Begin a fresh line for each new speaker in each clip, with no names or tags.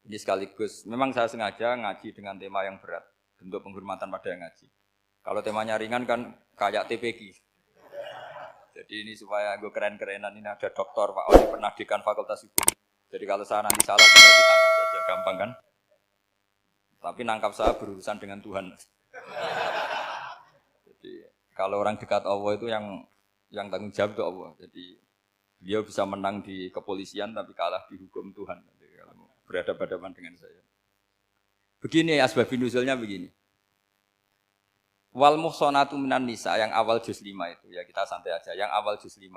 Ini sekaligus, memang saya sengaja ngaji dengan tema yang berat, bentuk penghormatan pada yang ngaji. Kalau temanya ringan kan kayak TPG. Jadi ini supaya gue keren-kerenan, ini ada doktor Pak Oli pernah dekan Fakultas Hukum. Jadi kalau saya nanti salah tinggal ditangkap saja, gampang kan? Tapi nangkap saya berurusan dengan Tuhan. Jadi kalau orang dekat Allah itu yang tanggung jawab itu Allah. Jadi dia bisa menang di kepolisian tapi kalah di hukum Tuhan. Jadi kalau berhadapan-hadapan dengan saya. Begini asbabun nuzulnya begini. Wal muhsanatu minan nisa yang awal juz 5 itu ya kita santai aja. Yang awal juz 5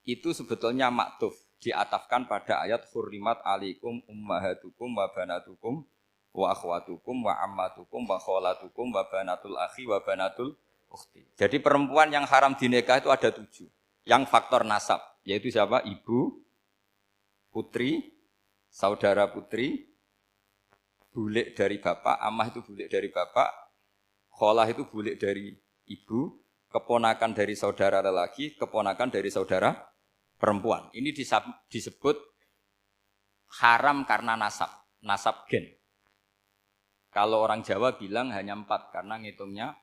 itu sebetulnya maktuf diatafkan pada ayat hurrimat alaikum ummahatukum wa banatukum wa akhwatukum wa ammatukum wa kholatukum wa banatul akhi wa banatul ukhti. Jadi perempuan yang haram dinikah itu ada 7. Yang faktor nasab yaitu siapa? Ibu, putri, saudara putri, bulik dari bapak, amah itu bulik dari bapak, kholah itu bulik dari ibu, keponakan dari saudara lelaki, keponakan dari saudara perempuan. Ini disebut haram karena nasab gen. Kalau orang Jawa bilang hanya 4 karena ngitungnya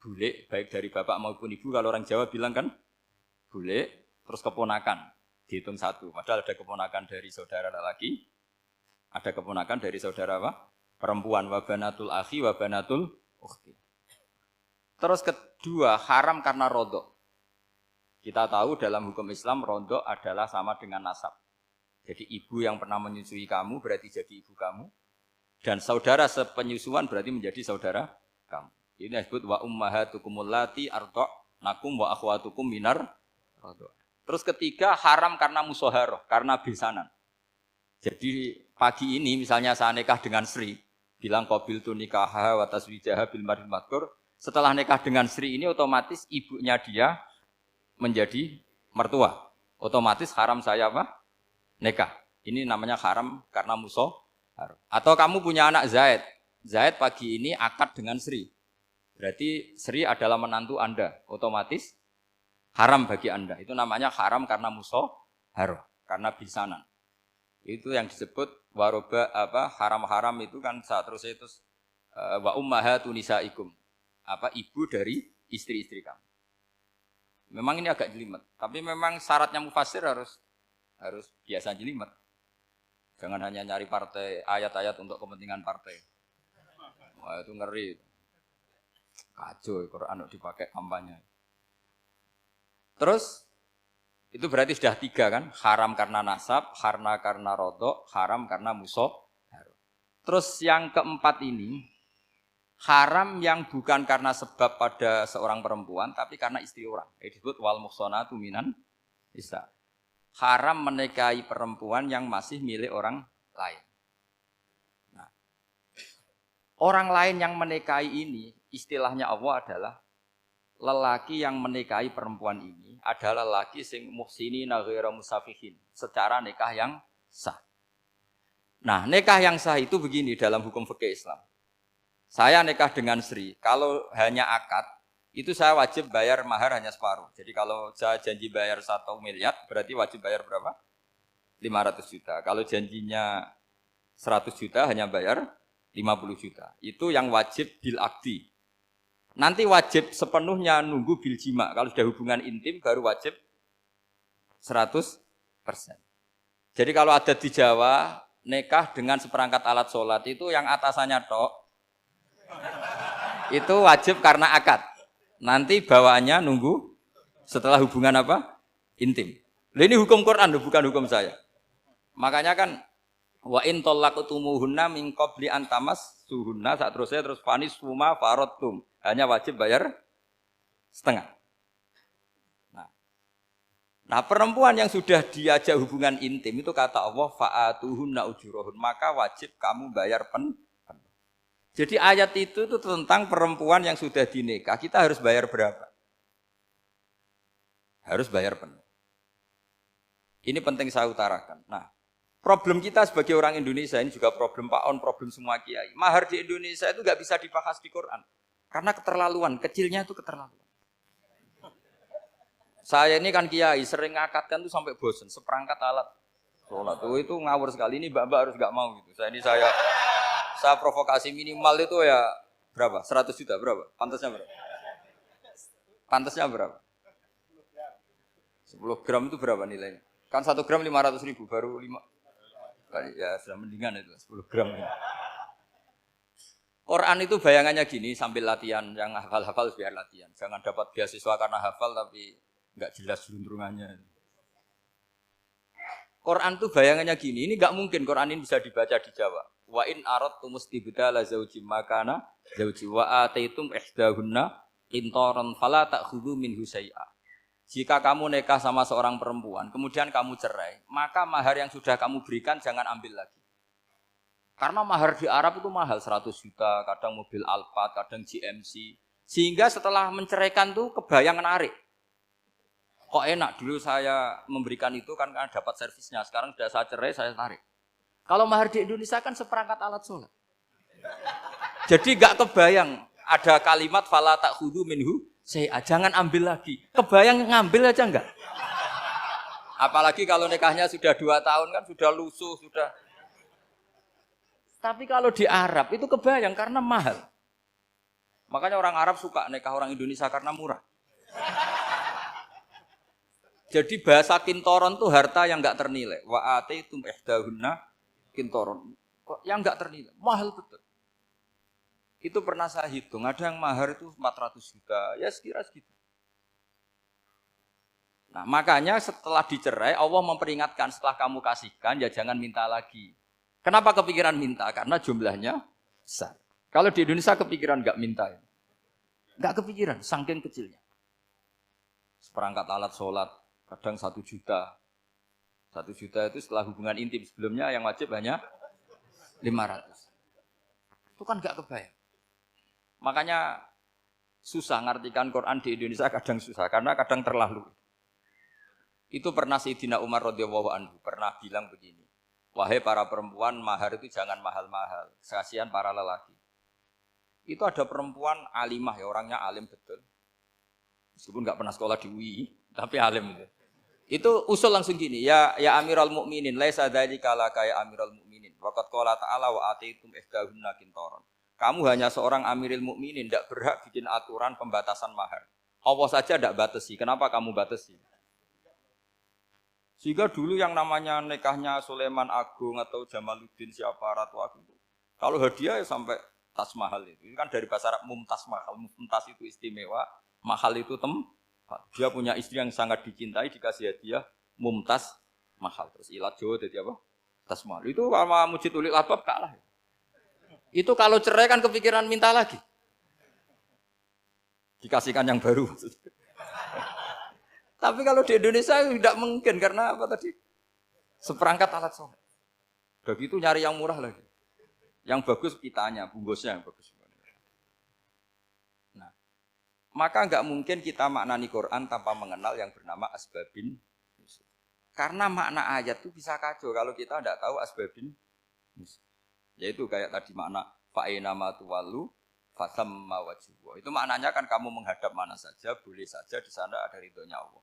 bulik baik dari bapak maupun ibu. Kalau orang Jawa bilang kan bulik terus keponakan dihitung 1. Padahal ada keponakan dari saudara lelaki, ada keponakan dari saudara apa? Perempuan, wa banatul akhi wa banatul ukhti. Terus kedua, haram karena rodok. Kita tahu dalam hukum Islam rodok adalah sama dengan nasab. Jadi ibu yang pernah menyusui kamu berarti jadi ibu kamu. Dan saudara sepenyusuan berarti menjadi saudara kamu. Ini disebut wa ummahatukumul lati arda'nakum wa akhwatukum minar rodok. Terus ketiga, haram karena musoharoh, karena besanan. Jadi pagi ini misalnya saya nikah dengan Sri, bilang qabiltu nikaha wa taswijaha bil marhil madkur. Setelah nikah dengan Sri ini otomatis ibunya dia menjadi mertua. Otomatis haram saya apa? Nikah. Ini namanya haram karena musoharoh. Atau kamu punya anak Zaid. Zaid pagi ini akad dengan Sri. Berarti Sri adalah menantu Anda. Otomatis haram bagi Anda. Itu namanya haram karena musoharoh, karena bisanan. Itu yang disebut waroba apa haram-haram itu kan saat terus itu wa ummahatu nisaikum. Apa ibu dari istri-istri kamu. Memang ini agak jelimet, tapi memang syaratnya mufassir harus biasa jelimet. Jangan hanya nyari partai ayat-ayat untuk kepentingan partai. Wah, itu ngeri. Kacau Quran dipakai kampanye. Terus itu berarti sudah 3 kan? Haram karena nasab, haram karena rodok, haram karena musoharoh. Terus yang keempat ini, haram yang bukan karena sebab pada seorang perempuan, tapi karena istri orang. Ini disebut wal muhsanatu minan nisa. Haram menikahi perempuan yang masih milik orang lain. Nah, orang lain yang menikahi ini, istilahnya Allah adalah lelaki yang menikahi perempuan ini adalah lelaki sing muhsinina ghairu musafihin, secara nikah yang sah. Nah, nikah yang sah itu begini dalam hukum fikih Islam. Saya nikah dengan Sri, kalau hanya akad, itu saya wajib bayar mahar hanya separuh. Jadi kalau saya janji bayar 1 miliar, berarti wajib bayar berapa? 500 juta. Kalau janjinya 100 juta, hanya bayar 50 juta. Itu yang wajib bil akdi. Nanti wajib sepenuhnya nunggu bil jima. Kalau sudah hubungan intim baru wajib 100%. Jadi kalau ada di Jawa, nikah dengan seperangkat alat sholat itu yang atasannya tok, itu wajib karena akad. Nanti bawaannya nunggu setelah hubungan apa? Intim. Ini hukum Quran, bukan hukum saya. Makanya kan wa in talaqtumuhunna min qabli an tamassuhunna saat terus fanis suma faradtum. Hanya wajib bayar setengah. Nah, perempuan yang sudah diajak hubungan intim itu kata Allah fa'atuhunna ujurahun, maka wajib kamu bayar penuh. Jadi ayat itu tentang perempuan yang sudah dinikah, kita harus bayar berapa? Harus bayar penuh. Ini penting saya utarakan. Nah, problem kita sebagai orang Indonesia ini juga problem Pak On, problem semua kiai. Mahar di Indonesia itu nggak bisa dibahas di Quran. Karena keterlaluan, kecilnya itu keterlaluan. Saya ini kan kiai, sering ngakatkan tuh sampai bosan, seperangkat alat sholat. Oh, itu ngawur sekali. Ini mbak-mbak harus nggak mau gitu. Saya provokasi minimal itu ya berapa? 100 juta berapa? Pantasnya berapa? Pantasnya berapa? 10 gram itu berapa nilainya? Kan 1 gram 500.000 baru 5. Ya sudah mendingan itu 10 gram. Quran itu bayangannya gini sambil latihan, yang hafal-hafal biar latihan. Jangan dapat beasiswa karena hafal tapi nggak jelas juntrungannya. Quran itu bayangannya gini, ini nggak mungkin Quran ini bisa dibaca di Jawa. Wa in aradtum istibdala zawjin makana zawji wa ataitum ihdahunna qintaran fala ta'khudhu minhu syai'a. Jika kamu nikah sama seorang perempuan, kemudian kamu cerai, maka mahar yang sudah kamu berikan jangan ambil lagi. Karena mahar di Arab itu mahal, 100 juta, kadang mobil Alphard, kadang GMC. Sehingga setelah menceraikan tuh kebayang menarik. Kok enak, dulu saya memberikan itu kan dapat servisnya, sekarang sudah saya cerai, saya tarik. Kalau mahar di Indonesia kan seperangkat alat sholat. Jadi gak kebayang ada kalimat fala ta'khudhu minhu syai'a, jangan ambil lagi. Kebayang ngambil aja enggak? Apalagi kalau nikahnya sudah 2 tahun kan sudah lusuh, sudah. Tapi kalau di Arab itu kebayang karena mahal. Makanya orang Arab suka nikah orang Indonesia karena murah. Jadi bahasa kintoron itu harta yang enggak ternilai. Wa ataitum ihdahunna kintoron. Yang enggak ternilai, mahal betul. Itu pernah saya hitung, ada yang mahar itu 400 juta, ya sekira segitu. Nah makanya setelah dicerai, Allah memperingatkan setelah kamu kasihkan, ya jangan minta lagi. Kenapa kepikiran minta? Karena jumlahnya besar. Kalau di Indonesia kepikiran nggak minta. Nggak kepikiran, saking kecilnya. Seperangkat alat sholat, kadang 1 juta. 1 juta itu setelah hubungan intim, sebelumnya yang wajib hanya 500. Itu kan nggak kebayang. Makanya susah ngartikan Quran di Indonesia, kadang susah karena kadang terlalu. Itu pernah Sayyidina Umar radhiyallahu anhu pernah bilang begini, wahai para perempuan, mahar itu jangan mahal-mahal, kasihan para lelaki. Itu ada perempuan alimah ya, orangnya alim betul. Meskipun nggak pernah sekolah di UI, tapi alim itu. Itu usul langsung gini, ya Amirul Mukminin, laisa dzalika laka ya Amirul Mukminin. Waqad qala ta'ala wa ataitum ihdahunna qintaran. Kamu hanya seorang Amirul Mukminin, tidak berhak bikin aturan pembatasan mahar. Allah saja tidak batasi, kenapa kamu batasi? Sehingga dulu yang namanya nikahnya Sulaiman Agung atau Jamaluddin siapa Ratu Agung itu, kalau hadiah ya sampai tas mahal itu. Ini kan dari bahasa Arab mumtaz mahal, mumtaz itu istimewa, mahal itu tempat. Dia punya istri yang sangat dicintai, dikasih hadiah mumtaz mahal. Terus ilat Jawa jadi apa? Tas mahal. Itu sama Mujid Ulil Albab kalah. Itu kalau cerai kan kepikiran minta lagi. Dikasihkan yang baru. Tapi kalau di Indonesia tidak mungkin karena apa tadi? Seperangkat alat sholat. Begitu nyari yang murah lagi. Yang bagus kitanya, bungkusnya yang bagus. Nah, maka nggak mungkin kita maknani Quran tanpa mengenal yang bernama asbabin. Karena makna ayat itu bisa kacau kalau kita tidak tahu asbabin. Yaitu kayak tadi makna fa'ina ma tuwallu fasamma wajhu. Itu maknanya kan kamu menghadap mana saja, boleh saja di sana ada ridhonya Allah.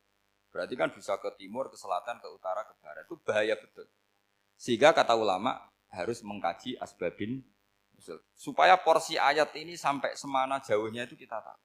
Berarti kan bisa ke timur, ke selatan, ke utara, ke barat. Itu bahaya betul. Sehingga kata ulama harus mengkaji asbabin supaya porsi ayat ini sampai semana jauhnya itu kita tahu.